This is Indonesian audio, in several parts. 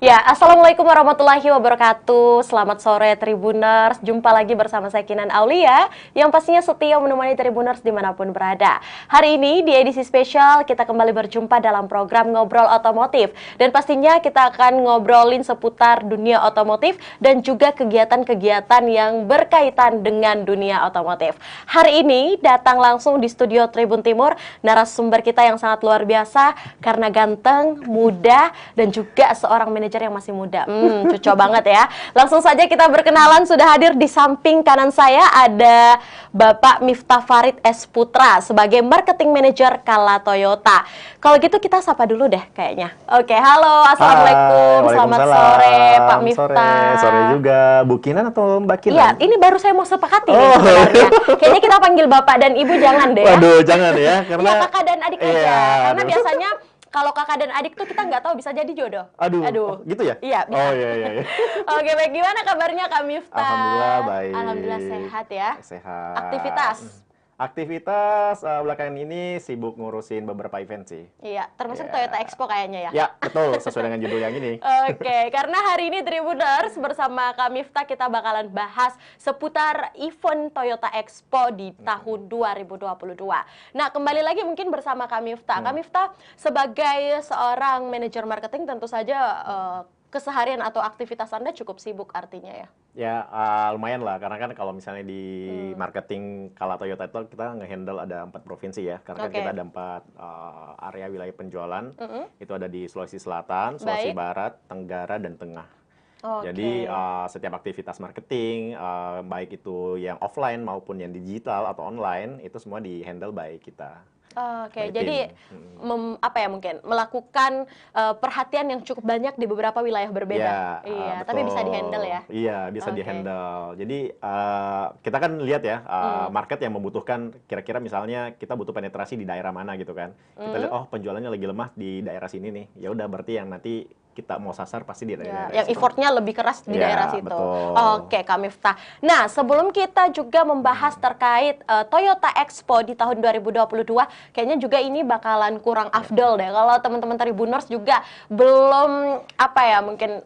Ya, Assalamualaikum warahmatullahi wabarakatuh. Selamat sore Tribuners. Jumpa lagi bersama saya Kinan Aulia, yang pastinya setia menemani Tribuners dimanapun berada. Hari ini di edisi spesial kita kembali berjumpa dalam program Ngobrol Otomotif. Dan pastinya kita akan ngobrolin seputar dunia otomotif dan juga kegiatan-kegiatan yang berkaitan dengan dunia otomotif. Hari ini datang langsung di studio Tribun Timur narasumber kita yang sangat luar biasa karena ganteng, muda, dan juga seorang manajer yang masih muda. Cocok banget ya. Langsung saja kita berkenalan. Sudah hadir di samping kanan saya ada Bapak Miftah Farid S. Putra sebagai Marketing Manager Kala Toyota. Kalau gitu kita sapa dulu deh kayaknya. Oke, halo. Assalamualaikum. Selamat sore Pak Miftah. Sore juga. Bu Kinan atau Mbak Kinan? Iya, ini baru saya mau sepakati nih sebenarnya. Kayaknya kita panggil Bapak dan Ibu jangan deh ya. Waduh, jangan ya. Karena ya, kakak dan adik aja. Iya, Karena biasanya kalau kakak dan adik tuh kita nggak tahu bisa jadi jodoh. Aduh. Gitu ya? Iya. Oh iya. Oke, baik. Gimana kabarnya Kak Miftah? Alhamdulillah baik. Alhamdulillah sehat ya. Sehat. Aktivitas belakangan ini sibuk ngurusin beberapa event sih. Iya, termasuk Toyota Expo kayaknya ya. Ya, betul. Sesuai dengan judul yang ini. Oke, karena hari ini Tribuners bersama Kak Miftah kita bakalan bahas seputar event Toyota Expo di tahun 2022. Nah, kembali lagi mungkin bersama Kak Miftah. Kak Miftah sebagai seorang manajer marketing tentu saja keseharian atau aktivitas Anda cukup sibuk artinya ya? Ya, lumayan lah. Karena kan kalau misalnya di marketing Kala Toyota itu kita nge-handle ada 4 provinsi ya. Karena kan kita ada 4 area wilayah penjualan. Itu ada di Sulawesi Selatan, Sulawesi Barat, Tenggara, dan Tengah. Jadi setiap aktivitas marketing, baik itu yang offline maupun yang digital atau online, itu semua di-handle by kita. Oke, jadi mungkin melakukan perhatian yang cukup banyak di beberapa wilayah berbeda. Iya, betul. tapi bisa dihandle ya. Iya, bisa dihandle. Jadi kita kan lihat ya market yang membutuhkan kira-kira misalnya kita butuh penetrasi di daerah mana gitu kan. Kita lihat penjualannya lagi lemah di daerah sini nih. Ya udah berarti yang nanti kita mau sasar pasti di daerah yang effortnya lebih keras di daerah situ. Betul. Oke, Kak Miftah. Nah, sebelum kita juga membahas terkait Toyota Expo di tahun 2022, kayaknya juga ini bakalan kurang afdol deh kalau teman-teman Tribuners juga belum mungkin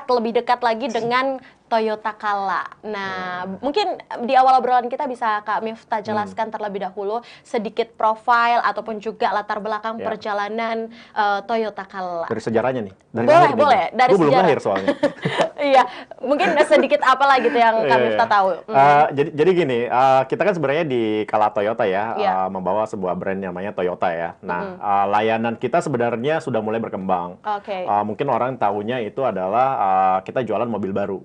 lebih dekat lagi dengan Toyota Kala. Nah, mungkin di awal obrolan kita bisa Kak Miftah jelaskan terlebih dahulu sedikit profil ataupun juga latar belakang perjalanan Toyota Kala. Dari sejarahnya nih. Boleh. Dari belum lahir soalnya. Iya, mungkin sedikit apalah gitu yang Kak Miftah tahu. Jadi gini, kita kan sebenarnya di Kala Toyota ya, membawa sebuah brand namanya Toyota ya. Nah, layanan kita sebenarnya sudah mulai berkembang. Mungkin orang tahunya itu adalah kita jualan mobil baru.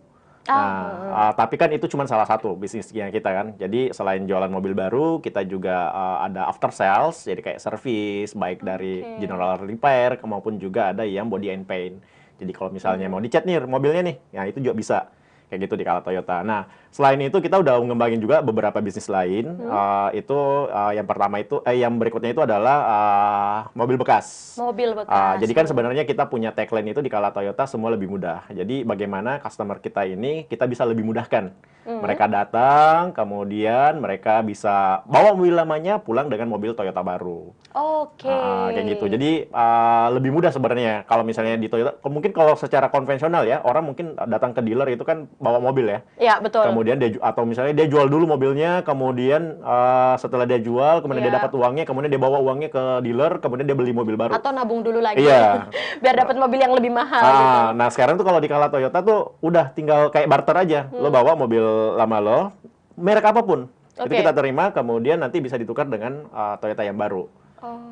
Nah, tapi kan itu cuma salah satu bisnisnya kita kan. Jadi selain jualan mobil baru, kita juga ada after sales, jadi kayak service, baik dari general repair maupun juga ada yang body and paint. Jadi kalau misalnya mau dicat nih mobilnya nih, ya itu juga bisa. Kayak gitu di Kala Toyota. Nah, selain itu kita udah ngembangin juga beberapa bisnis lain. Yang pertama itu, yang berikutnya itu adalah mobil bekas. Mobil bekas. Jadi kan sebenarnya kita punya tagline itu di Kala Toyota semua lebih mudah. Jadi bagaimana customer kita ini kita bisa lebih mudahkan. Mereka datang, kemudian mereka bisa bawa mobil lamanya pulang dengan mobil Toyota baru. Kayak gitu. Jadi lebih mudah sebenarnya kalau misalnya di Toyota. Mungkin kalau secara konvensional ya, orang mungkin datang ke dealer itu kan bawa mobil ya. Iya, betul. Kemudian atau misalnya dia jual dulu mobilnya, kemudian setelah dia jual, kemudian dia dapat uangnya, kemudian dia bawa uangnya ke dealer, kemudian dia beli mobil baru. Atau nabung dulu lagi. Iya. Biar dapat mobil yang lebih mahal gitu. Nah, sekarang tuh kalau di Kala Toyota tuh udah tinggal kayak barter aja. Lo bawa mobil lama lo, merek apapun. Itu kita terima, kemudian nanti bisa ditukar dengan Toyota yang baru.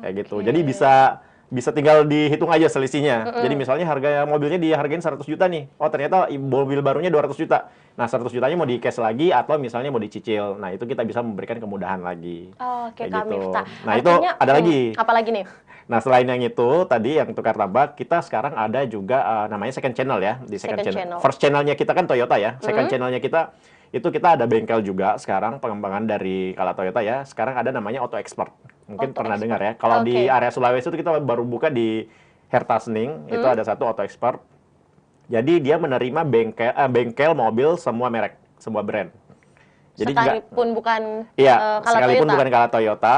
Kayak gitu. Jadi bisa tinggal dihitung aja selisihnya. Jadi misalnya harga mobilnya dihargain 100 juta nih. Oh, ternyata mobil barunya 200 juta. Nah, 100 jutanya mau di cash lagi atau misalnya mau dicicil. Nah, itu kita bisa memberikan kemudahan lagi. Oke, Kak Miftah. Nah, itu ada lagi. Apa lagi nih? Nah, selain yang itu tadi yang tukar tambah, kita sekarang ada juga namanya second channel ya. Di second channel. First channelnya kita kan Toyota ya. Second channelnya kita itu kita ada bengkel juga sekarang, pengembangan dari Kala Toyota ya. Sekarang ada namanya Auto Expert. Mungkin pernah dengar ya. Kalau di area Sulawesi itu kita baru buka di Hertasning, itu ada satu Auto Expert. Jadi dia menerima bengkel mobil semua merek, semua brand. Jadi sekalipun bukan Kala sekalipun Toyota. Bukan Kala Toyota,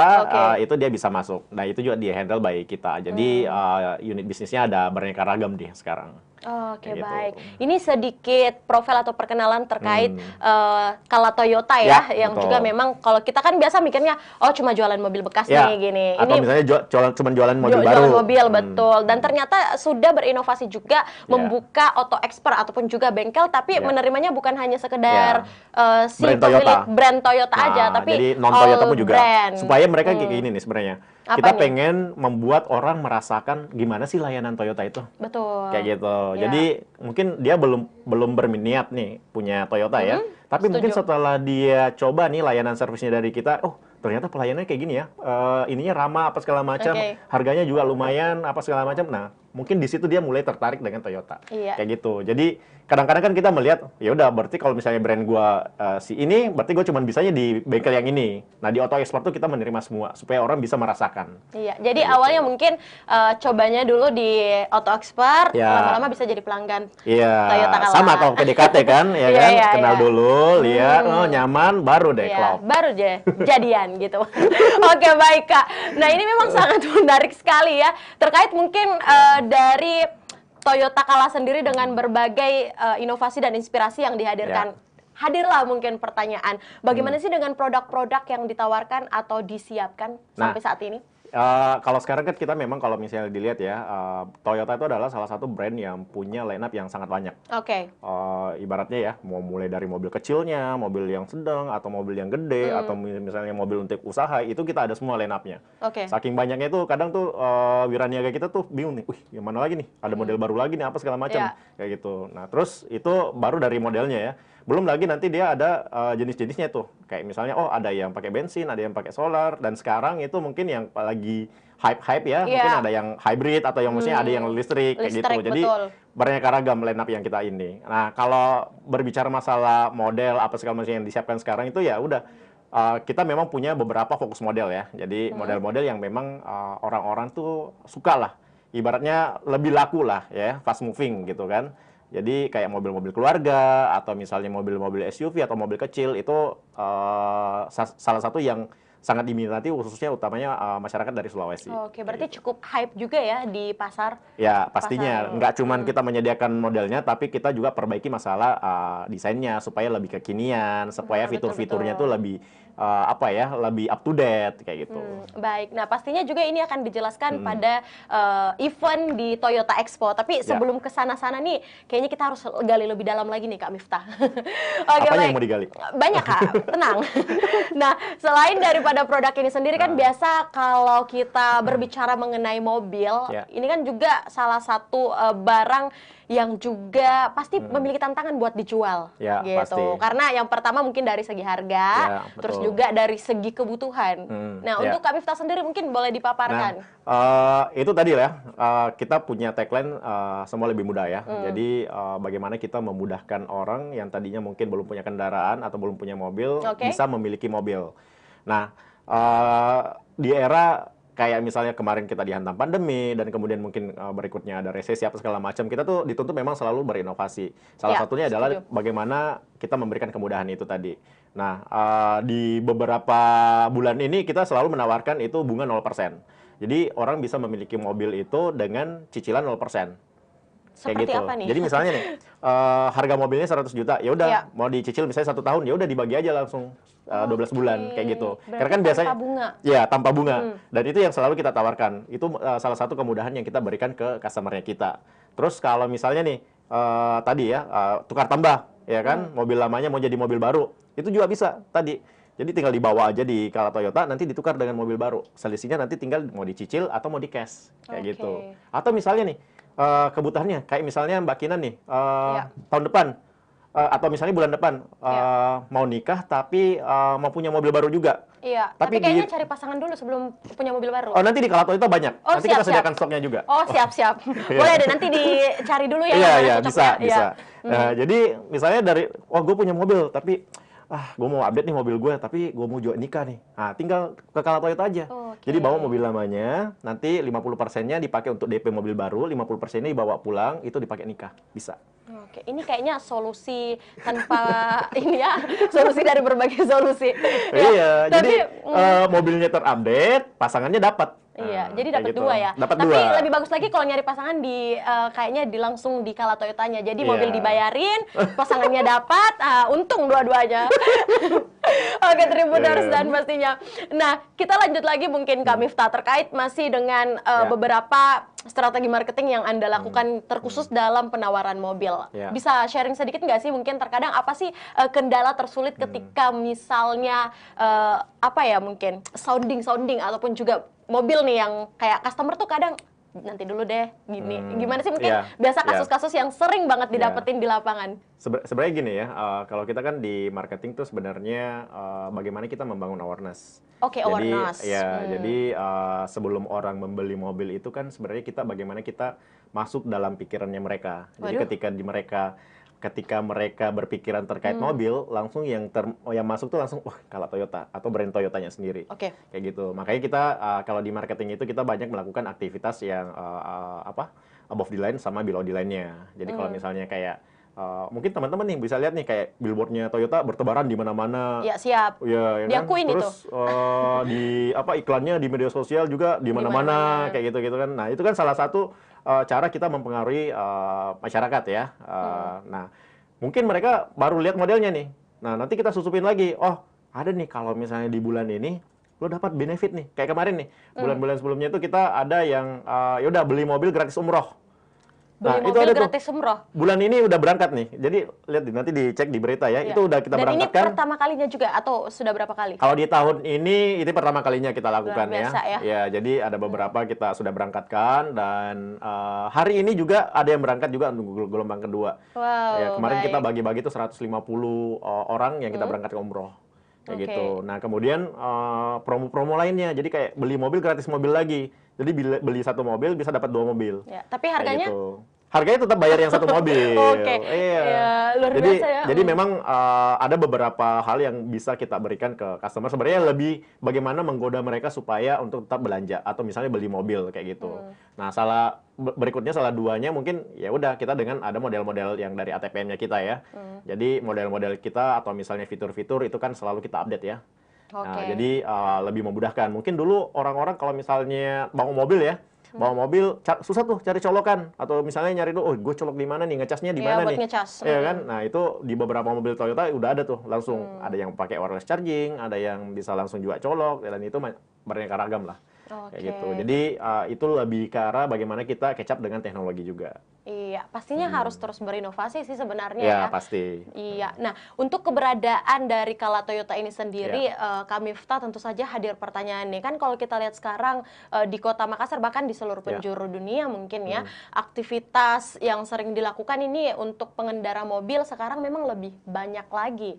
itu dia bisa masuk. Nah, itu juga di handle by kita. Jadi unit bisnisnya ada beraneka ragam deh sekarang. Oke, baik. Ini sedikit profil atau perkenalan terkait Kala Toyota ya, yang betul. Juga memang kalau kita kan biasa mikirnya, oh cuma jualan mobil bekas nih gini. Atau ini misalnya cuma jualan mobil baru. Jualan mobil, betul. Dan ternyata sudah berinovasi juga membuka auto expert ataupun juga bengkel, tapi menerimanya bukan hanya sekedar si pemilik brand Toyota aja, tapi jadi non Toyota pun juga. Brand. Supaya mereka kayak gini nih sebenarnya. Kita pengen membuat orang merasakan gimana sih layanan Toyota itu. Betul. Kayak gitu. Jadi mungkin dia belum berminat nih punya Toyota ya. Tapi mungkin setelah dia coba nih layanan servisnya dari kita, oh ternyata pelayanannya kayak gini ya. Ininya ramah apa segala macam, harganya juga lumayan apa segala macam. Nah, mungkin di situ dia mulai tertarik dengan Toyota. Kayak gitu. Jadi kadang-kadang kan kita melihat, ya udah berarti kalau misalnya brand gua si ini, berarti gua cuma bisanya di bengkel yang ini. Nah, di Auto Expert tuh kita menerima semua supaya orang bisa merasakan. Iya. Jadi awalnya mungkin cobanya dulu di Auto Expert, lama-lama bisa jadi pelanggan Toyota Kala. Sama kalau PDKT kan, ya kan, kenal dulu, lihat, oh nyaman, baru deh klop. Baru deh jadian gitu. Oke, baik Kak. Nah, ini memang sangat menarik sekali ya, terkait mungkin dari Toyota Kala sendiri dengan berbagai inovasi dan inspirasi yang dihadirkan. Hadirlah mungkin pertanyaan, bagaimana sih dengan produk-produk yang ditawarkan atau disiapkan sampai saat ini? Kalau sekarang kan kita memang kalau misalnya dilihat ya, Toyota itu adalah salah satu brand yang punya lineup yang sangat banyak. Ibaratnya ya, mau mulai dari mobil kecilnya, mobil yang sedang, atau mobil yang gede, atau misalnya mobil untuk usaha, itu kita ada semua line-up-nya. Saking banyaknya itu, kadang tuh wiraniaga kita tuh bingung nih, wih gimana lagi nih, ada model baru lagi nih, apa segala macam, kayak gitu. Nah terus itu baru dari modelnya ya. Belum lagi nanti dia ada jenis-jenisnya tuh. Kayak misalnya, oh ada yang pakai bensin, ada yang pakai solar, dan sekarang itu mungkin yang lagi hype-hype ya, mungkin ada yang hybrid atau yang maksudnya ada yang listrik kayak gitu. Jadi beraneka ragam line up yang kita ini. Nah, kalau berbicara masalah model apa segala macam yang disiapkan sekarang itu ya udah kita memang punya beberapa fokus model ya. Jadi model-model yang memang orang-orang tuh suka lah. Ibaratnya lebih laku lah ya, fast moving gitu kan. Jadi kayak mobil-mobil keluarga atau misalnya mobil-mobil SUV atau mobil kecil itu salah satu yang sangat diminati khususnya utamanya masyarakat dari Sulawesi. Oke, berarti cukup hype juga ya di pasar. Ya, pastinya. Nggak cuma kita menyediakan modelnya, tapi kita juga perbaiki masalah desainnya supaya lebih kekinian, supaya fitur-fiturnya tuh lebih lebih up to date kayak gitu. Baik. Nah, pastinya juga ini akan dijelaskan pada event di Toyota Expo. Tapi sebelum ke sana-sana nih, kayaknya kita harus gali lebih dalam lagi nih Kak Miftah. Apanya yang mau digali? Banyak Kak, tenang. Nah, selain daripada produk ini sendiri kan biasa kalau kita berbicara mengenai mobil, ini kan juga salah satu barang yang juga pasti memiliki tantangan buat dijual, gitu. Pasti. Karena yang pertama mungkin dari segi harga, terus juga dari segi kebutuhan. Nah, untuk Kak Miftah sendiri mungkin boleh dipaparkan. Nah, itu tadi ya, kita punya tagline semua lebih mudah ya. Jadi bagaimana kita memudahkan orang yang tadinya mungkin belum punya kendaraan atau belum punya mobil bisa memiliki mobil. Nah, di era kayak misalnya kemarin kita dihantam pandemi dan kemudian mungkin berikutnya ada resesi apa segala macam, kita tuh dituntut memang selalu berinovasi. Salah satunya adalah bagaimana kita memberikan kemudahan itu tadi. Nah, di beberapa bulan ini kita selalu menawarkan itu bunga 0%. Jadi orang bisa memiliki mobil itu dengan cicilan 0%. Seperti gitu. Apa nih? Jadi misalnya nih, harga mobilnya 100 juta, ya udah mau dicicil misalnya 1 tahun, ya udah dibagi aja langsung 12 bulan kayak gitu. Berarti karena kan biasanya tanpa bunga. Ya, tanpa bunga. Dan itu yang selalu kita tawarkan. Itu salah satu kemudahan yang kita berikan ke customer-nya kita. Terus kalau misalnya nih tadi ya tukar tambah, ya kan, mobil lamanya mau jadi mobil baru, itu juga bisa tadi. Jadi tinggal dibawa aja di Kala Toyota, nanti ditukar dengan mobil baru. Selisihnya nanti tinggal mau dicicil atau mau di cash kayak gitu. Atau misalnya nih kebutuhannya kayak misalnya Mbak Kinan nih tahun depan atau misalnya bulan depan mau nikah tapi mau punya mobil baru juga. Iya, tapi kayaknya cari pasangan dulu sebelum punya mobil baru. Oh, nanti di Kala Toyota banyak. Nanti kita sediakan stoknya juga. Oh, siap. Boleh deh, nanti dicari dulu ya. Iya, bisa. Nah, jadi misalnya dari, gue punya mobil tapi gue mau update nih mobil gue, tapi gue mau juga nikah nih. Nah, tinggal ke Kala Toyota aja. Jadi bawa mobil lamanya, nanti 50%-nya dipakai untuk DP mobil baru, 50%-nya dibawa pulang, itu dipakai nikah. Bisa. Oke, ini kayaknya solusi tanpa ini ya, solusi dari berbagai solusi. Iya, jadi mobilnya terupdate, pasangannya dapat. Iya, jadi dapat gitu. 2 ya. Dapat Tapi 2. lebih bagus lagi kalau nyari pasangan kayaknya langsung di Kala Toyotanya. Jadi mobil dibayarin, pasangannya dapat, untung dua-duanya. Oke, Tribuners dan pastinya. Nah, kita lanjut lagi mungkin Kak Miftah terkait masih dengan beberapa strategi marketing yang Anda lakukan terkhusus dalam penawaran mobil. Bisa sharing sedikit nggak sih mungkin terkadang apa sih kendala tersulit ketika misalnya mungkin sounding ataupun juga mobil nih yang kayak customer tuh kadang nanti dulu deh gini. Gimana sih mungkin biasa kasus-kasus yang sering banget didapetin di lapangan? Sebenarnya gini ya, kalau kita kan di marketing tuh sebenarnya bagaimana kita membangun awareness. Oke, awareness. Jadi sebelum orang membeli mobil itu kan sebenarnya bagaimana kita masuk dalam pikirannya mereka. Jadi ketika mereka berpikiran terkait mobil, langsung yang masuk tuh langsung kalau Toyota atau brand Toyotanya sendiri. Kayak gitu. Makanya kita kalau di marketing itu kita banyak melakukan aktivitas yang above the line sama below the line-nya. Jadi kalau misalnya kayak mungkin teman-teman nih bisa lihat nih kayak billboardnya Toyota bertebaran di mana-mana. Ya, siap. Ya kan? Diakuin Terus di iklannya di media sosial juga di mana-mana kayak gitu kan. Nah, itu kan salah satu cara kita mempengaruhi masyarakat ya. Nah, mungkin mereka baru lihat modelnya nih. Nah, nanti kita susupin lagi. Oh, ada nih kalau misalnya di bulan ini lo dapat benefit nih. Kayak kemarin nih, bulan-bulan sebelumnya itu kita ada yang yaudah beli mobil gratis umroh. Beli mobil gratis umroh. Bulan ini udah berangkat nih. Jadi lihat nanti dicek di berita ya. Itu udah kita berangkatkan. Dan ini pertama kalinya juga atau sudah berapa kali? Kalau di tahun ini pertama kalinya kita lakukan biasa, ya. Ya, jadi ada beberapa kita sudah berangkatkan dan hari ini juga ada yang berangkat juga untuk gelombang kedua. Wow, ya, kemarin kita bagi-bagi tuh 150 orang yang kita berangkat ke umroh. Kayak gitu. Nah, kemudian promo-promo lainnya. Jadi kayak beli mobil gratis mobil lagi. Jadi beli satu mobil bisa dapat 2 mobil. Ya, tapi harganya? Gitu. Harganya tetap bayar yang satu mobil. Iya. Ya, luar biasa ya. Jadi memang ada beberapa hal yang bisa kita berikan ke customer. Sebenarnya lebih bagaimana menggoda mereka supaya untuk tetap belanja atau misalnya beli mobil kayak gitu. Nah, berikutnya salah duanya mungkin ya udah kita dengan ada model-model yang dari ATPM-nya kita ya. Jadi model-model kita atau misalnya fitur-fitur itu kan selalu kita update ya. Nah, jadi lebih memudahkan. Mungkin dulu orang-orang kalau misalnya bawa mobil ya, susah tuh cari colokan atau misalnya nyari dulu, gue colok di mana nih, ngecasnya di mana nih, ya kan? Nah, itu di beberapa mobil Toyota udah ada tuh langsung ada yang pakai wireless charging, ada yang bisa langsung juga colok dan itu beraneka ragam lah. Kayak gitu. Jadi itu lebih ke arah bagaimana kita catch up dengan teknologi juga. Iya, pastinya harus terus berinovasi sih sebenarnya ya. Ya, pasti. Iya. Nah, untuk keberadaan dari Kala Toyota ini sendiri, Kak Miftah tentu saja hadir pertanyaan nih. Kan kalau kita lihat sekarang di Kota Makassar, bahkan di seluruh penjuru dunia mungkin ya, aktivitas yang sering dilakukan ini untuk pengendara mobil sekarang memang lebih banyak lagi.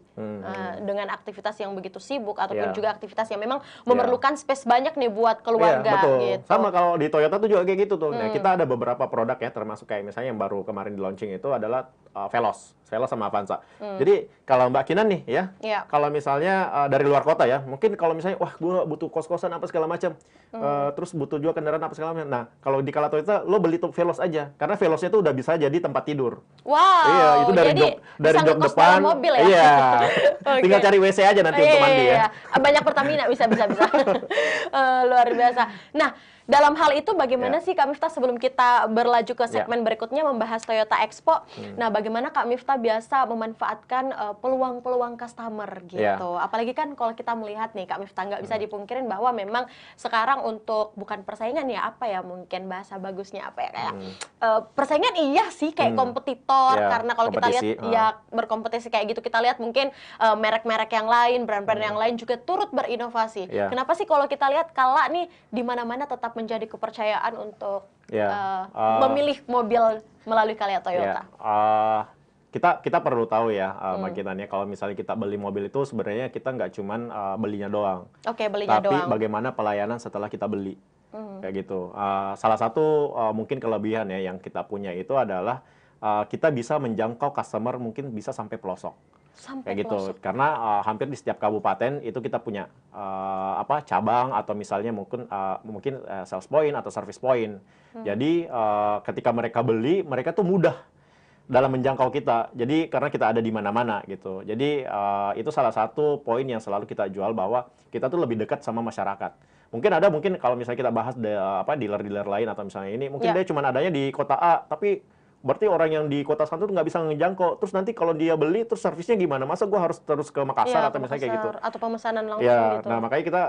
Dengan aktivitas yang begitu sibuk ataupun juga aktivitas yang memang memerlukan space banyak nih buat keluarga. Betul. Gitu. Sama kalau di Toyota tuh juga kayak gitu tuh. Nah, kita ada beberapa produk ya, termasuk kayak misalnya yang baru kemarin di launching itu adalah Veloz sama Avanza. Jadi kalau Mbak Kinan nih ya, kalau misalnya dari luar kota ya, mungkin kalau misalnya wah gue butuh kos-kosan apa segala macam, terus butuh juga kendaraan apa segala macam. Nah, kalau di Kala Toyota lo beli tuh Veloz aja, karena Veloznya tuh udah bisa jadi tempat tidur. Wow. Iya, itu dari jok depan. Mobil ya? Iya. Tinggal cari WC aja nanti untuk mandi ya. Banyak Pertamina bisa. Luar biasa. Nah, dalam hal itu bagaimana sih Kak Miftah sebelum kita berlaju ke segmen berikutnya membahas Toyota Expo? Nah, bagaimana Kak Miftah biasa memanfaatkan peluang-peluang customer gitu? Apalagi kan kalau kita melihat nih Kak Miftah, nggak bisa dipungkirin bahwa memang sekarang untuk bukan persaingan ya, apa ya mungkin bahasa bagusnya apa ya, kayak persaingan iya sih kayak kompetitor, karena kalau kita lihat ya berkompetisi kayak gitu, kita lihat mungkin merek-merek yang lain, brand-brand yang lain juga turut berinovasi. Kenapa sih kalau kita lihat Kala nih di mana-mana tetap menjadi kepercayaan untuk memilih mobil melalui Kala Toyota? Kita perlu tahu ya, makinannya kalau misalnya kita beli mobil itu sebenarnya kita nggak cuman belinya doang. Belinya doang. Tapi bagaimana pelayanan setelah kita beli. Kayak gitu. Salah satu mungkin kelebihan ya yang kita punya itu adalah kita bisa menjangkau customer mungkin bisa sampai pelosok. Kayak gitu. Karena hampir di setiap kabupaten itu kita punya cabang atau misalnya mungkin sales point atau service point. Jadi ketika mereka beli, mereka tuh mudah dalam menjangkau kita. Jadi karena kita ada di mana-mana gitu. Jadi itu salah satu poin yang selalu kita jual bahwa kita tuh lebih dekat sama masyarakat. Mungkin kalau misalnya kita bahas dealer-dealer lain atau misalnya ini, mungkin dia cuma adanya di kota A, tapi berarti orang yang di kota satu tuh nggak bisa ngejangkau. Terus nanti kalau dia beli, terus servisnya gimana? Masa gue harus terus ke Makassar atau misalnya kayak gitu? Atau pemesanan langsung gitu. Nah makanya kita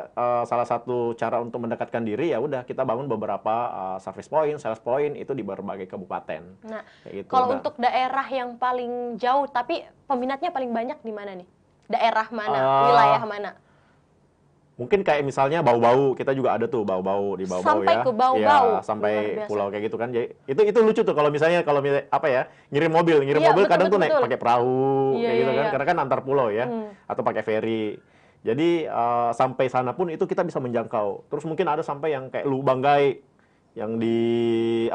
salah satu cara untuk mendekatkan diri ya udah kita bangun beberapa service point, sales point itu di berbagai kabupaten. Nah, gitu. Kalau untuk daerah yang paling jauh tapi peminatnya paling banyak di mana nih? Daerah mana? Wilayah mana? Mungkin kayak misalnya Bau-Bau, kita juga ada tuh Bau-Bau di Bau-Bau sampai ke Bau-Bau. Ya, sampai pulau kayak gitu kan. Jadi itu lucu tuh kalau misalnya ngirim mobil kadang tuh naik pakai perahu kayak gitu kan. Karena kan antar pulau ya. Atau pakai ferry. Jadi sampai sana pun itu kita bisa menjangkau. Terus mungkin ada sampai yang kayak Lubanggai yang di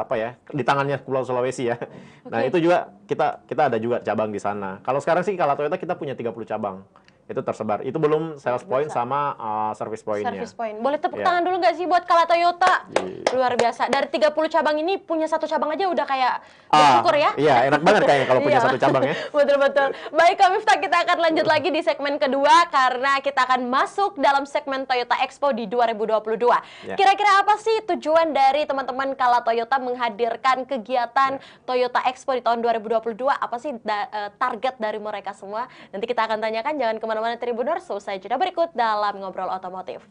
tangannya Pulau Sulawesi ya. Nah, itu juga kita ada juga cabang di sana. Kalau sekarang sih kalau Toyota kita punya 30 cabang. Itu tersebar. Itu belum sales point sama service point-nya. Service point. Boleh tepuk tangan dulu nggak sih buat Kala Toyota? Luar biasa. Dari 30 cabang ini punya satu cabang aja udah kayak bersyukur ya. Iya, enak banget kayaknya kalau punya satu cabang ya. Betul-betul. Baik Kak Miftah, kita akan lanjut lagi di segmen kedua karena kita akan masuk dalam segmen Toyota Expo di 2022. Kira-kira apa sih tujuan dari teman-teman Kala Toyota menghadirkan kegiatan Toyota Expo di tahun 2022? Apa sih target dari mereka semua? Nanti kita akan tanyakan, jangan kemana-mana Tribuners, selesai jeda berikut dalam Ngobrol Otomotif.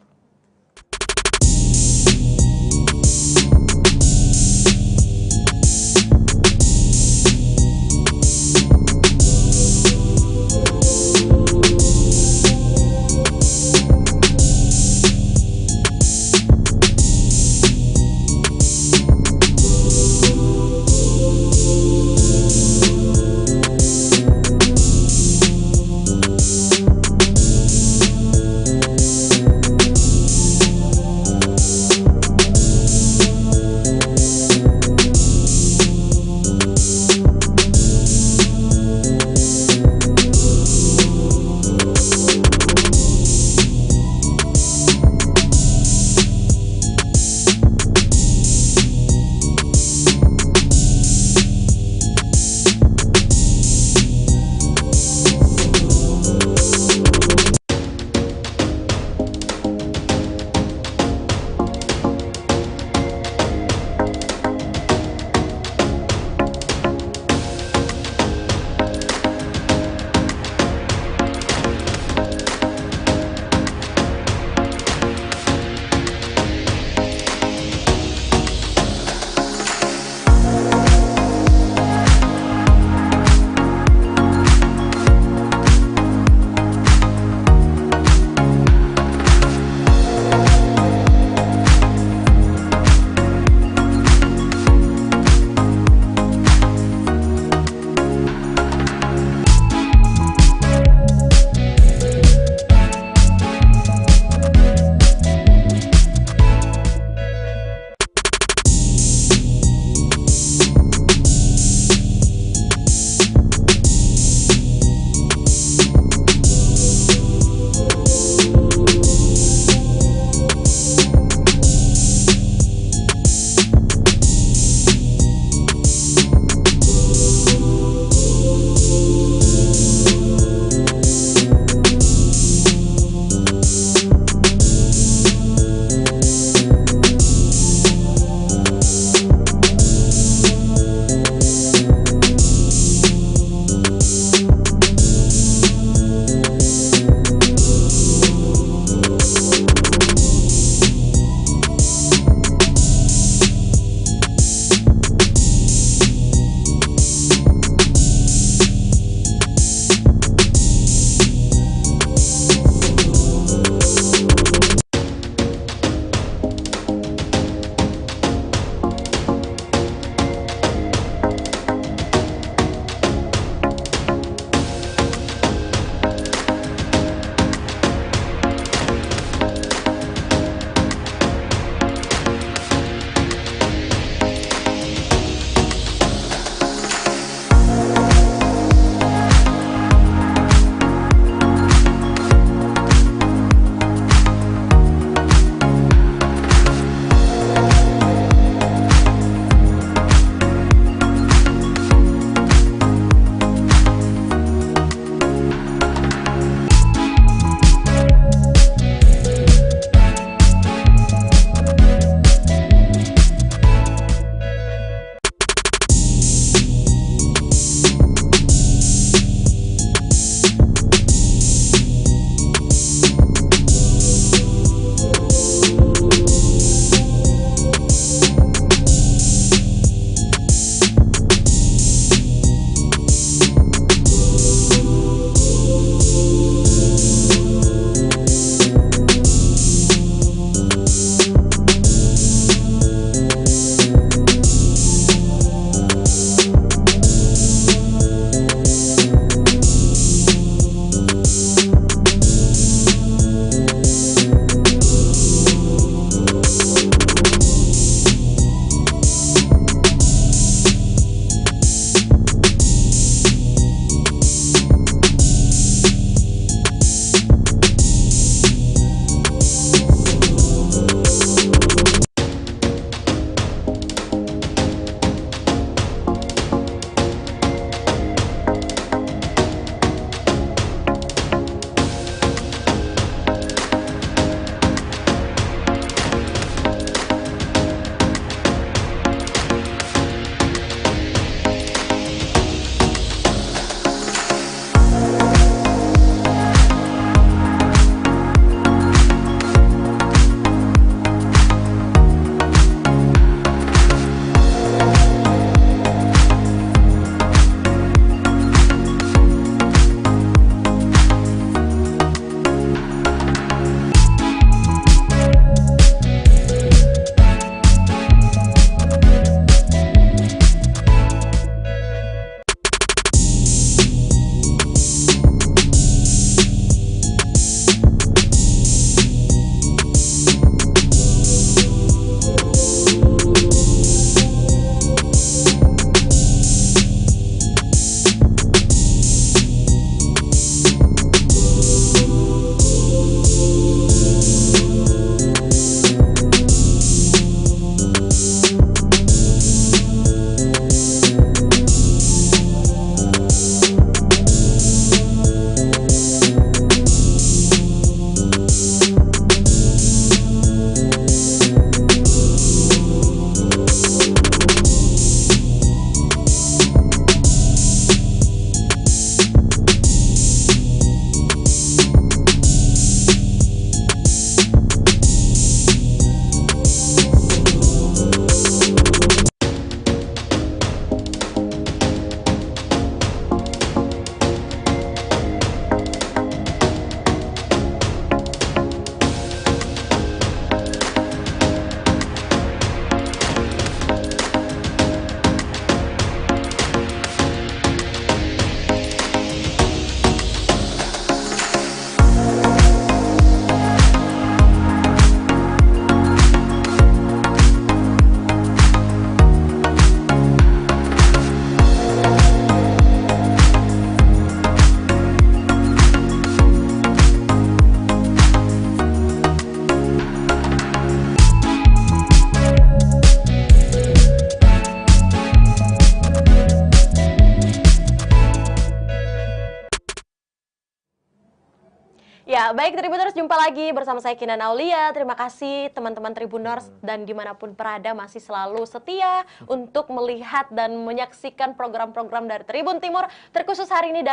Ya, baik Tribuners, jumpa lagi bersama saya Kinan Aulia. Terima kasih teman-teman Tribuners dan dimanapun berada masih selalu setia untuk melihat dan menyaksikan program-program dari Tribun Timur. Terkhusus hari ini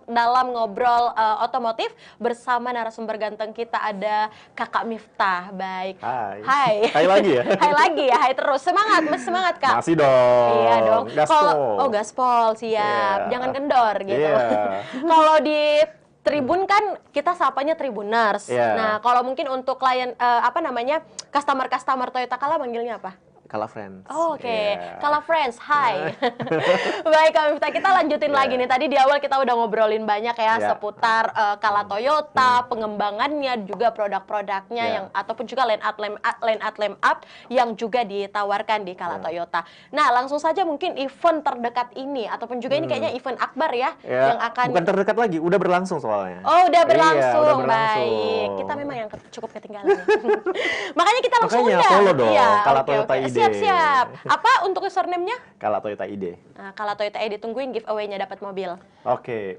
dalam ngobrol otomotif bersama narasumber ganteng kita ada Kakak Miftah. Baik. Hai. Hai lagi ya? Hai lagi ya, hai terus. Semangat, masih semangat Kak? Masih dong. Iya dong. Gaspol. Gaspol, siap. Jangan kendor gitu. Kalau di Tribun kan kita sapanya Tribuners. Nah, kalau mungkin untuk klien customer Toyota Kala manggilnya apa? Kala Friends. Oke. Kala Friends, hai. Baik Kak Miftah, kita lanjutin lagi nih. Tadi di awal kita udah ngobrolin banyak ya seputar Kala Toyota, pengembangannya, juga produk-produknya yang ataupun juga line up yang juga ditawarkan di Kala Toyota. Nah, langsung saja mungkin event terdekat ini ataupun juga ini kayaknya event akbar ya yang akan bukan terdekat lagi, udah berlangsung soalnya. Oh, udah berlangsung. Udah berlangsung. Baik. Kita memang yang cukup ketinggalan. Makanya kita langsung follow dong Kala Toyota ID. Siap. Apa untuk username-nya? Kala Toyota ID. Nah, Kala Toyota ID, tungguin giveaway-nya dapat mobil. Oke.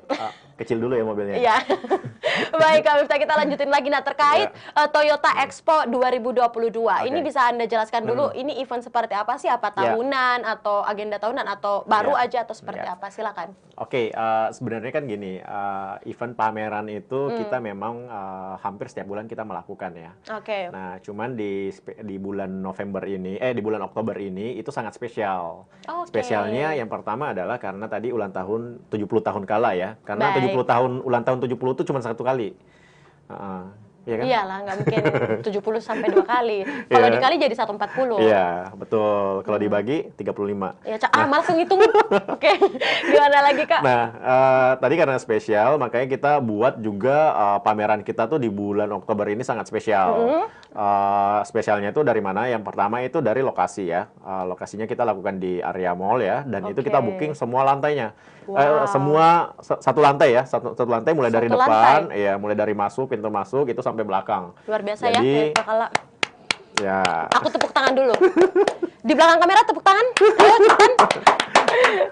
Kecil dulu ya mobilnya. Iya. Baik, Kak Miftah, kita lanjutin lagi. Nah, terkait Toyota Expo 2022. Ini bisa Anda jelaskan dulu, ini event seperti apa sih? Apa tahunan atau agenda tahunan atau baru aja atau seperti apa? Silakan. Oke, sebenarnya kan gini, event pameran itu kita memang hampir setiap bulan kita melakukan ya. Oke. Nah, cuman di bulan November ini, di bulan Oktober ini itu sangat spesial. Spesialnya yang pertama adalah karena tadi ulang tahun 70 tahun Kala ya. Karena 70 tahun ulang tahun 70 itu cuma satu kali. Iya kan? Iyalah, nggak mungkin 70 sampai 2 kali. Kalau dikali jadi 140. Iya, betul. Kalau dibagi 35. Ya, langsung hitung. Oke. Gimana lagi, Kak? Nah, tadi karena spesial, makanya kita buat juga pameran kita tuh di bulan Oktober ini sangat spesial. Spesialnya itu dari mana? Yang pertama itu dari lokasi ya. Lokasinya kita lakukan di area mall ya, dan itu kita booking semua lantainya. Semua satu lantai ya, satu lantai mulai dari depan, ya mulai dari pintu masuk itu sampai belakang. Luar biasa ya, Kala. Ya. Aku tepuk tangan dulu. Di belakang kamera tepuk tangan. Ayo cepetan.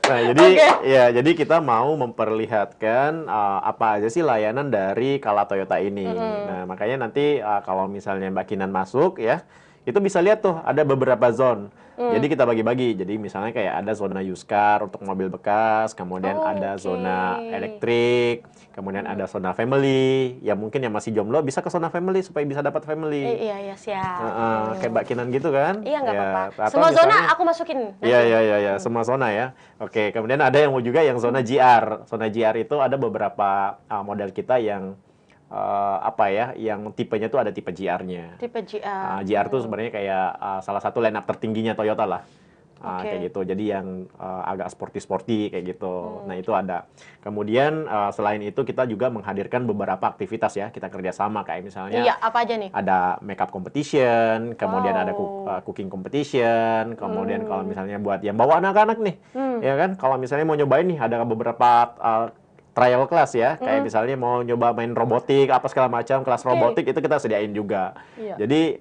Nah, jadi kita mau memperlihatkan apa aja sih layanan dari Kala Toyota ini. Nah, makanya nanti kalau misalnya Mbak Kinan masuk ya, itu bisa lihat tuh ada beberapa zone. Jadi kita bagi-bagi. Jadi misalnya kayak ada zona used car untuk mobil bekas, kemudian ada zona elektrik, kemudian ada zona family. Ya mungkin yang masih jomblo bisa ke zona family supaya bisa dapat family. Iya, siap. Kayak Mbak Kinan gitu kan? Iya, nggak apa-apa. Semua zona aku masukin. Iya, semua zona ya. Oke, kemudian ada yang juga yang zona GR. Zona GR itu ada beberapa model kita yang yang tipenya tuh ada tipe GR-nya. Tipe GR. GR tuh sebenarnya kayak salah satu line up tertingginya Toyota lah. Kayak gitu. Jadi yang agak sporty kayak gitu. Nah, itu ada. Kemudian selain itu kita juga menghadirkan beberapa aktivitas ya. Kita kerjasama kayak misalnya. Iya, apa aja nih? Ada makeup competition, kemudian ada cooking competition, kemudian kalau misalnya buat yang bawa anak-anak nih, ya kan? Kalau misalnya mau nyobain nih, ada beberapa trial class ya, kayak misalnya mau nyoba main robotik, apa segala macam, kelas robotik itu kita sediain juga. Jadi,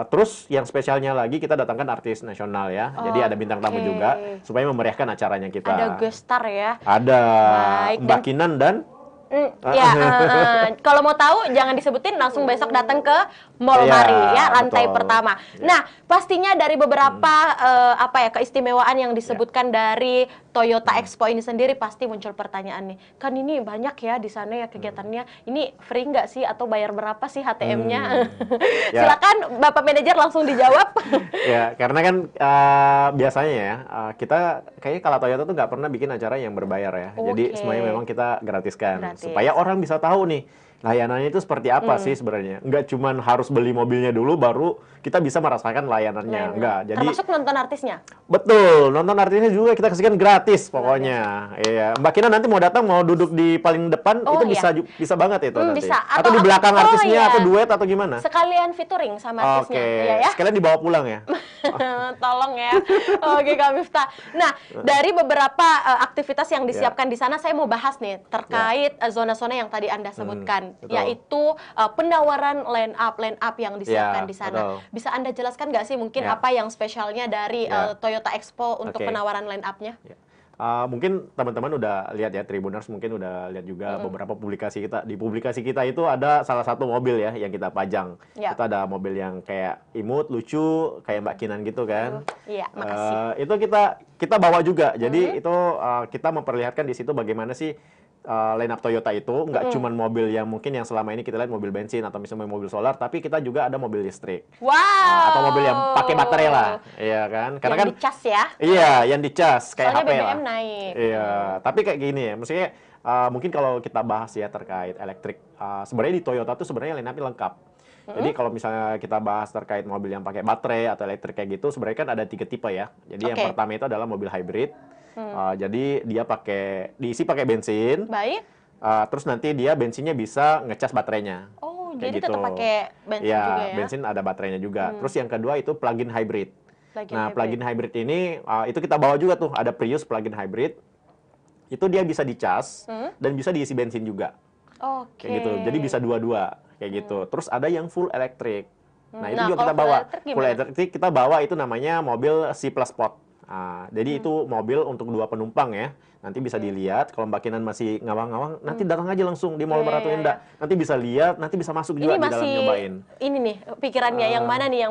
terus yang spesialnya lagi kita datangkan artis nasional ya, jadi ada bintang tamu juga, supaya memeriahkan acaranya kita. Ada guest star ya? Ada, Mbak Kinan dan kalau mau tahu jangan disebutin, langsung besok datang ke Mall Mari ya, lantai pertama. Nah, pastinya dari beberapa keistimewaan yang disebutkan dari Toyota Expo ini sendiri pasti muncul pertanyaan nih. Kan ini banyak ya di sana ya kegiatannya. Ini free nggak sih atau bayar berapa sih HTM-nya? Silakan Bapak manajer langsung dijawab. Ya, karena kan biasanya ya kita kayaknya kalau Toyota tuh nggak pernah bikin acara yang berbayar ya. Jadi semuanya memang kita gratiskan. Supaya orang bisa tahu nih layanannya itu seperti apa sih sebenarnya. Nggak cuman harus beli mobilnya dulu baru kita bisa merasakan layanannya. Enggak. Jadi termasuk nonton artisnya? Betul, nonton artisnya juga kita kasihkan gratis pokoknya. Iya, Mbak Kina nanti mau datang mau duduk di paling depan itu bisa banget itu nanti. Bisa. Atau di belakang artisnya atau duet atau gimana? Sekalian featuring sama artisnya. Iya, sekalian dibawa pulang ya. Tolong ya. Oke, Kak Miftah. Nah, dari beberapa aktivitas yang disiapkan di sana, saya mau bahas nih terkait zona-zona yang tadi Anda sebutkan, yaitu penawaran line up yang disiapkan di sana. Bisa Anda jelaskan nggak sih mungkin apa yang spesialnya dari Toyota Expo untuk penawaran line up-nya? Mungkin teman-teman udah lihat ya, Tribuners mungkin udah lihat juga beberapa publikasi kita. Di publikasi kita itu ada salah satu mobil ya yang kita pajang. Itu ada mobil yang kayak imut, lucu, kayak Mbak Kinan gitu kan. Iya, makasih. Itu kita bawa juga. Jadi itu kita memperlihatkan di situ bagaimana sih line up Toyota itu nggak cuman mobil yang mungkin yang selama ini kita lihat mobil bensin atau misalnya mobil solar, tapi kita juga ada mobil listrik. Wow. Atau mobil yang pakai baterai lah, iya kan? Karena yang kan dicas ya? Iya, yang dicas kayak soalnya HP BBM lah. naik. Iya, tapi kayak gini ya, maksudnya mungkin kalau kita bahas ya terkait elektrik, sebenarnya di Toyota tuh sebenarnya line up-nya lengkap. Jadi kalau misalnya kita bahas terkait mobil yang pakai baterai atau elektrik kayak gitu, sebenarnya kan ada 3 tipe ya. Jadi yang pertama itu adalah mobil hybrid. Jadi dia diisi pakai bensin. Baik. Terus nanti dia bensinnya bisa ngecas baterainya. Oh, kayak jadi gitu. tetap pakai bensin juga ya? Bensin ada baterainya juga. Terus yang kedua itu plug-in hybrid. Plug-in plug-in hybrid ini itu kita bawa juga tuh, ada Prius plug-in hybrid. Itu dia bisa dicas dan bisa diisi bensin juga. Kayak gitu. Jadi bisa dua-dua kayak gitu. Terus ada yang full elektrik. Nah, itu juga kita bawa. Full elektrik kita bawa itu namanya mobil C+ Sport. Jadi itu mobil untuk 2 penumpang ya. Nanti bisa dilihat, kalau Mbak Kinan masih ngawang-ngawang, nanti datang aja langsung di Mall Meratu Indah. Nanti bisa lihat, nanti bisa masuk juga di dalam nyobain. Ini nih, pikirannya yang mana nih ya?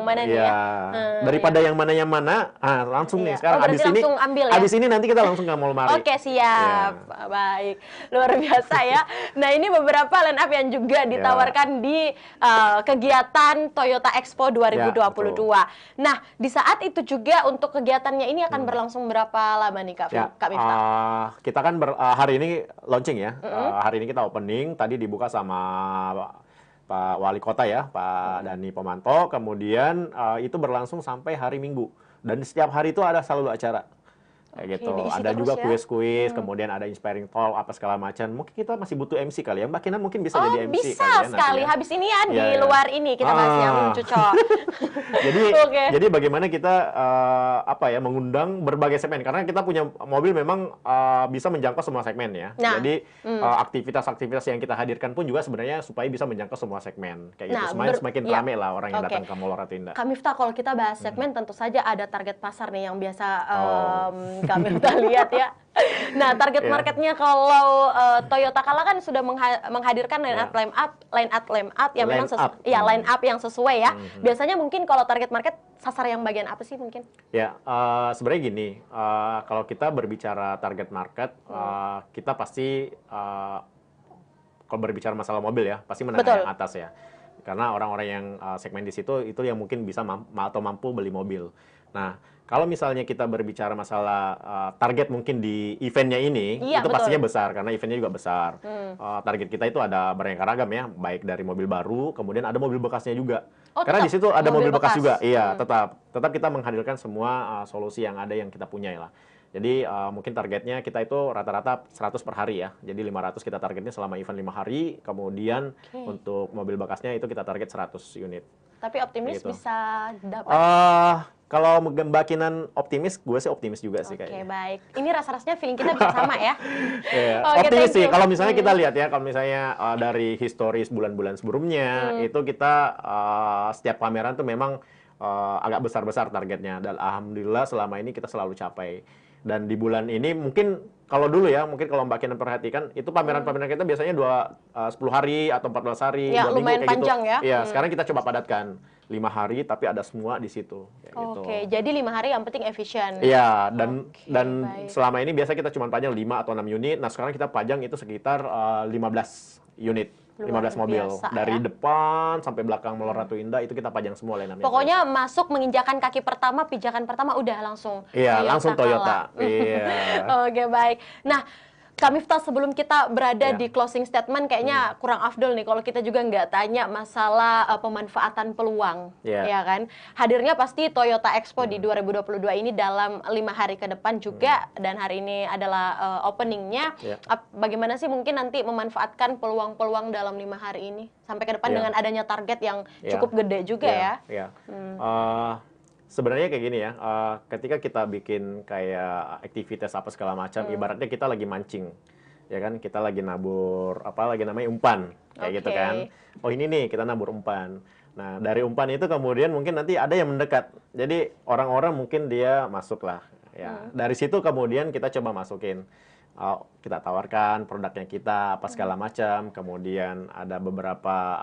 Daripada yang mana, langsung nih sekarang. Abis ini langsung ambil ya? Abis ini nanti kita langsung ke Mall Mari. Oke, siap. Baik. Luar biasa ya. Nah, ini beberapa line up yang juga ditawarkan di kegiatan Toyota Expo 2022. Nah, di saat itu juga untuk kegiatannya ini akan berlangsung berapa lama nih Kak Miftah? Kita kan hari ini launching ya. Hari ini kita opening, tadi dibuka sama Pak Wali Kota ya, Pak Dani Pomanto. Kemudian itu berlangsung sampai hari Minggu. Dan setiap hari itu ada selalu acara. Kayak gitu. Ada juga kuis-kuis, kemudian ada inspiring talk, apa segala macam. Mungkin kita masih butuh MC kali ya. Mbak Kinan mungkin bisa jadi MC bisa kali ya. Sekali. Habis ini ya di luar ini kita bahasnya cocok. Jadi bagaimana kita mengundang berbagai segmen, karena kita punya mobil memang bisa menjangkau semua segmen ya. Jadi aktivitas-aktivitas yang kita hadirkan pun juga sebenarnya supaya bisa menjangkau semua segmen. Kayak gitu. Semakin ramai lah orang yang datang ke Mall Ratu Indah. Kak Miftah, kalau kita bahas segmen tentu saja ada target pasar nih yang biasa kami lihat ya. Nah, target marketnya kalau Toyota Kala kan sudah menghadirkan line up yang memang line up yang sesuai ya. Biasanya mungkin kalau target market sasar yang bagian apa sih mungkin? Ya, sebenarnya gini, kalau kita berbicara target market, kita pasti kalau berbicara masalah mobil ya, pasti menengah yang atas ya. Karena orang-orang yang segmen di situ itu yang mungkin bisa atau mampu beli mobil. Nah, kalau misalnya kita berbicara masalah target mungkin di eventnya ini, itu pastinya besar karena eventnya juga besar. Target kita itu ada beraneka ragam ya, baik dari mobil baru, kemudian ada mobil bekasnya juga. Karena di situ ada mobil bekas juga. Iya, tetap kita menghadirkan semua solusi yang ada yang kita punya lah. Jadi mungkin targetnya kita itu rata-rata 100 per hari ya. Jadi 500 kita targetnya selama event 5 hari, kemudian untuk mobil bekasnya itu kita target 100 unit. Tapi optimis gitu. Bisa dapat? Kalau Mbak Kinan optimis, gue sih optimis juga sih kayaknya. Oke, baik. Ini rasa-rasanya feeling kita bisa sama ya? Optimis sih. Kalau misalnya kita lihat ya, kalau misalnya dari historis bulan-bulan sebelumnya, itu kita setiap pameran tuh memang agak besar-besar targetnya. Dan alhamdulillah selama ini kita selalu capai. Dan di bulan ini mungkin kalau dulu ya, mungkin kalau Mbak Kinan perhatikan, itu pameran-pameran kita biasanya 10 hari atau 14 hari, 2 minggu kayak panjang gitu. Ya. Iya, sekarang kita coba padatkan 5 hari tapi ada semua di situ. Oke, jadi 5 hari yang penting efisien. Iya, dan selama ini biasa kita cuma pajang 5 atau 6 unit. Nah, sekarang kita pajang itu sekitar 15 unit. 15 mobil dari depan sampai belakang Mall Ratu Indah itu kita pajang semua line up-nya. Pokoknya masuk menginjakan kaki pertama, pijakan pertama udah langsung. Iya, langsung Toyota. Iya. Oke, baik. Nah, Kak Miftah, sebelum kita berada di closing statement, kayaknya kurang afdol nih kalau kita juga nggak tanya masalah pemanfaatan peluang, ya kan? Hadirnya pasti Toyota Expo di 2022 ini dalam 5 hari ke depan juga, dan hari ini adalah openingnya. Bagaimana sih mungkin nanti memanfaatkan peluang-peluang dalam 5 hari ini sampai ke depan dengan adanya target yang cukup gede juga ya? Sebenarnya kayak gini ya, ketika kita bikin kayak aktivitas apa segala macam, ibaratnya kita lagi mancing, ya kan? Kita lagi nabur, lagi namanya umpan, kayak gitu kan. Oh ini nih, kita nabur umpan. Nah, dari umpan itu kemudian mungkin nanti ada yang mendekat. Jadi orang-orang mungkin dia masuk lah, Ya, dari situ kemudian kita coba masukin, kita tawarkan produknya kita apa segala macam, kemudian ada beberapa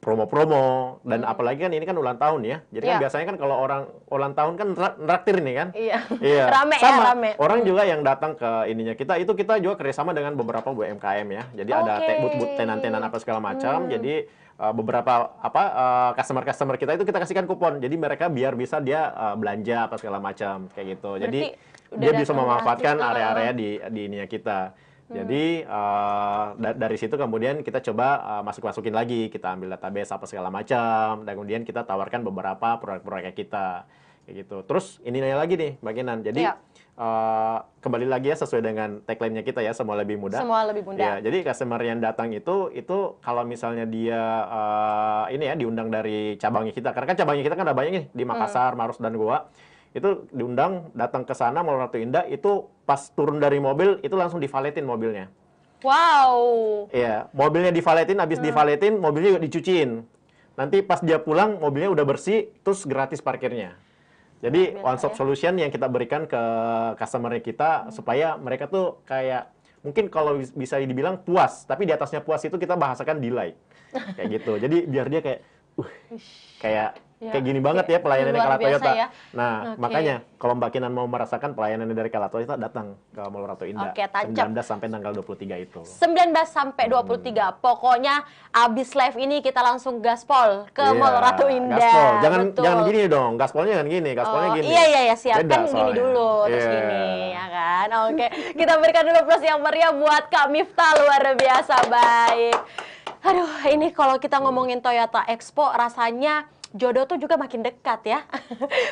promo-promo dan apalagi kan ini kan ulang tahun ya. Jadi kan biasanya kan kalau orang ulang tahun kan traktir nih kan. Iya. Iya. Rame sama, ya, rame. orang juga yang datang ke ininya kita juga kerjasama dengan beberapa UMKM ya. Jadi ada booth tenan-tenan apa segala macam. Jadi beberapa customer kita itu kita kasihkan kupon. Jadi mereka biar bisa dia belanja apa segala macam kayak gitu. Jadi dia bisa memanfaatkan area-area di ininya kita. Jadi dari situ kemudian kita coba masukin lagi, kita ambil database apa segala macam, dan kemudian kita tawarkan beberapa produk-produknya kita, kayak gitu. Terus ini nanya lagi nih, Mbak Kinan. Jadi kembali lagi ya sesuai dengan tagline-nya kita ya, semua lebih mudah. Semua lebih mudah. Ya, jadi customer yang datang itu kalau misalnya dia diundang dari cabangnya kita, karena kan cabangnya kita kan ada banyak nih di Makassar, Maros dan Goa. Itu diundang datang ke sana Mall Ratu Indah, itu pas turun dari mobil itu langsung divaletin mobilnya. Wow. Iya, mobilnya divaletin, habis divaletin mobilnya juga dicuciin. Nanti pas dia pulang mobilnya udah bersih, terus gratis parkirnya. Jadi one stop solution yang kita berikan ke customer kita supaya mereka tuh kayak mungkin kalau bisa dibilang puas, tapi di atasnya puas itu kita bahasakan delay. Kayak gitu. Jadi biar dia kayak gini banget ya pelayanannya Kala Toyota. Ya? Nah, makanya kalau Mbak Kinan mau merasakan pelayanannya dari Kala Toyota, datang ke Mall Ratu Indah. 19 sampai tanggal 23 itu. 19 sampai 23. Pokoknya abis live ini kita langsung gaspol ke Mall Ratu Indah. Gaspol. Jangan gini dong. Gaspolnya jangan gini. Gaspolnya gini. Iya, siap. Kan gini dulu, terus gini, ya kan? Oke. Kita berikan dulu plus yang meriah buat Kak Miftah, luar biasa baik. Aduh, ini kalau kita ngomongin Toyota Expo rasanya jodoh tuh juga makin dekat ya.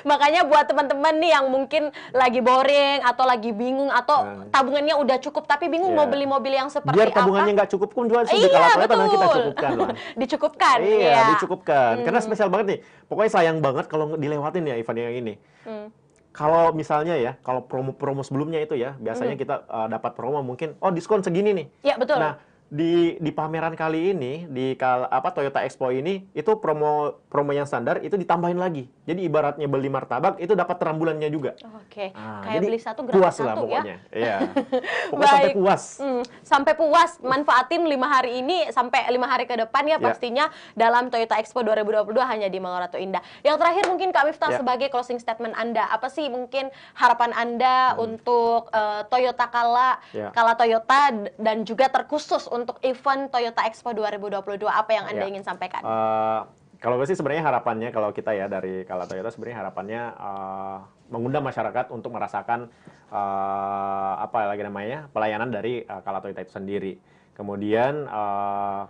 Makanya buat teman-teman nih yang mungkin lagi boring atau lagi bingung atau tabungannya udah cukup tapi bingung mau beli mobil yang seperti biar tabungannya nggak cukup pun jual di Kala Toyota dan kita cukupkan loh. Dicukupkan. Iya, dicukupkan. Karena spesial banget nih. Pokoknya sayang banget kalau dilewatin ya event yang ini. Kalau misalnya ya, kalau promo-promo sebelumnya itu ya, biasanya kita dapat promo mungkin diskon segini nih. Iya, betul. Nah, di pameran kali ini Toyota Expo ini itu promo yang standar itu ditambahin lagi. Jadi ibaratnya beli martabak itu dapat terambulannya juga. Oke. Kayak beli satu gratis puas satu lah pokoknya. Ya. Iya. Pokoknya sampai puas. Sampai puas, manfaatin 5 hari ini sampai 5 hari ke depan ya pastinya dalam Toyota Expo 2022 hanya di Mall Ratu Indah. Yang terakhir mungkin Kak Miftah sebagai closing statement Anda, apa sih mungkin harapan Anda untuk Toyota Kala Toyota dan juga terkhusus untuk event Toyota Expo 2022, apa yang Anda ingin sampaikan? Kalau gue sih sebenarnya harapannya kalau kita ya dari Kala Toyota sebenarnya harapannya mengundang masyarakat untuk merasakan pelayanan dari Kala Toyota itu sendiri. Kemudian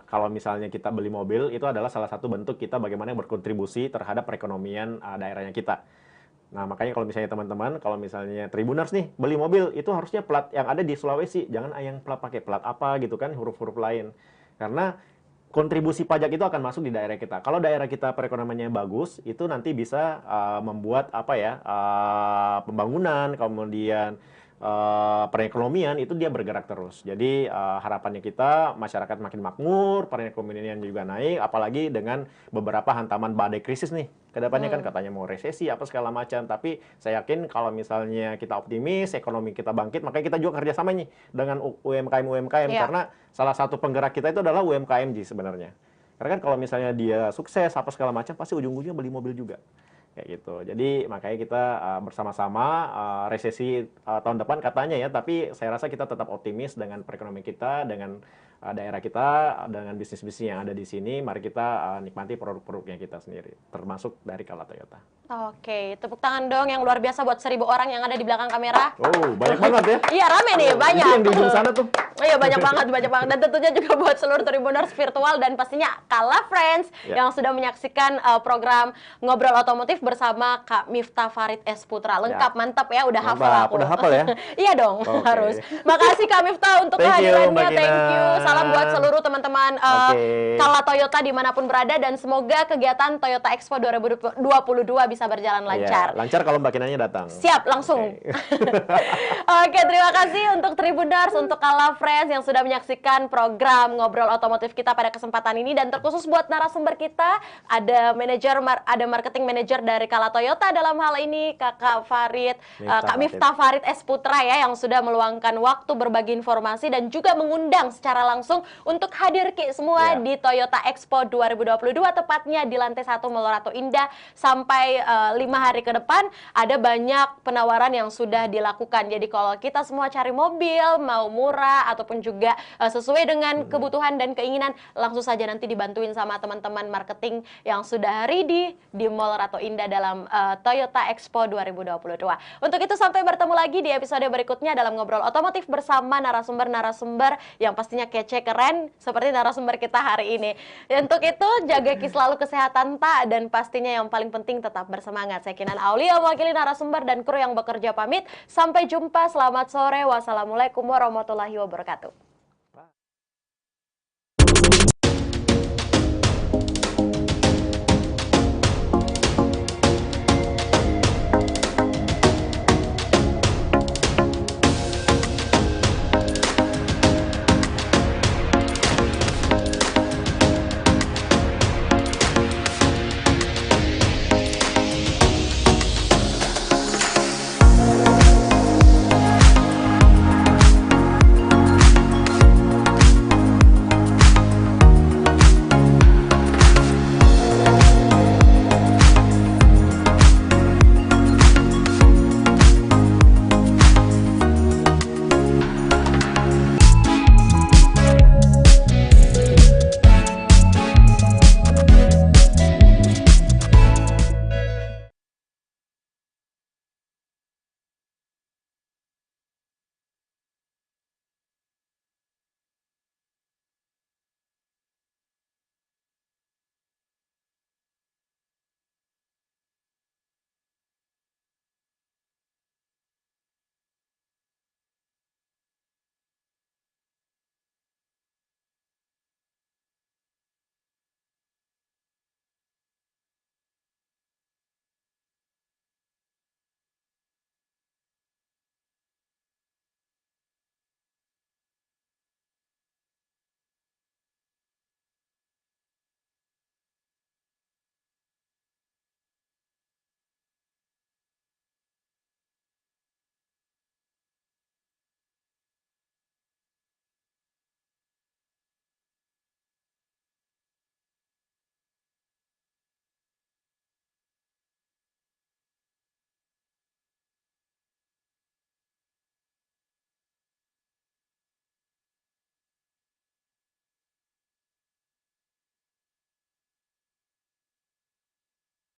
kalau misalnya kita beli mobil itu adalah salah satu bentuk kita bagaimana berkontribusi terhadap perekonomian daerahnya kita. Nah, makanya kalau misalnya teman-teman, kalau misalnya Tribuners nih, beli mobil, itu harusnya plat yang ada di Sulawesi. Jangan yang pakai plat apa gitu kan, huruf-huruf lain. Karena kontribusi pajak itu akan masuk di daerah kita. Kalau daerah kita perekonomiannya bagus, itu nanti bisa membuat pembangunan, kemudian perekonomian itu dia bergerak terus. Jadi harapannya kita masyarakat makin makmur, perekonomian juga naik, apalagi dengan beberapa hantaman badai krisis nih. Kedepannya kan katanya mau resesi apa segala macam, tapi saya yakin kalau misalnya kita optimis, ekonomi kita bangkit, makanya kita juga kerjasama nih dengan UMKM karena salah satu penggerak kita itu adalah UMKM sebenarnya. Karena kan kalau misalnya dia sukses apa segala macam, pasti ujung-ujungnya beli mobil juga. Kayak gitu. Jadi makanya kita bersama-sama resesi tahun depan katanya ya, tapi saya rasa kita tetap optimis dengan perekonomian kita, dengan daerah kita, dengan bisnis-bisnis yang ada di sini. Mari kita nikmati produk-produknya kita sendiri, termasuk dari Kala Toyota. Oke, tepuk tangan dong yang luar biasa buat 1.000 orang yang ada di belakang kamera. Oh, banyak banget ya. Iya, rame nih, banyak. Itu yang di ujung sana tuh. Iya, banyak banget. Dan tentunya juga buat seluruh Tribuners virtual dan pastinya Kala Friends yang sudah menyaksikan program Ngobrol Otomotif bersama Kak Miftah Farid S. Putra. Lengkap, mantap ya, udah hafal aku. Udah hafal ya? Iya dong, harus. Makasih Kak Miftah untuk kehadirannya. Thank you. Salam buat seluruh teman-teman Kala Toyota dimanapun berada dan semoga kegiatan Toyota Expo 2022 bisa berjalan lancar. Lancar kalau Mbak Kinanya datang. Siap, langsung. Oke, terima kasih untuk Tribuners, untuk Kala Friends. Friends yang sudah menyaksikan program Ngobrol Otomotif kita pada kesempatan ini. Dan terkhusus buat narasumber kita, ada marketing manager dari Kala Toyota dalam hal ini, Kak Miftah Farid S. Putra ya, yang sudah meluangkan waktu berbagi informasi dan juga mengundang secara langsung untuk hadir semua di Toyota Expo 2022, tepatnya di lantai 1 Mall Ratu Indah. Sampai 5 hari ke depan ada banyak penawaran yang sudah dilakukan. Jadi kalau kita semua cari mobil, mau murah ataupun juga sesuai dengan kebutuhan dan keinginan, langsung saja nanti dibantuin sama teman-teman marketing yang sudah ready di Mall Ratu Indah dalam Toyota Expo 2022. Untuk itu sampai bertemu lagi di episode berikutnya dalam Ngobrol Otomotif bersama narasumber-narasumber yang pastinya kece, keren seperti narasumber kita hari ini. Untuk itu jaga selalu kesehatan dan pastinya yang paling penting tetap bersemangat. Saya Kinan Aulia mewakili narasumber dan kru yang bekerja pamit. Sampai jumpa, selamat sore. Wassalamualaikum warahmatullahi wabarakatuh.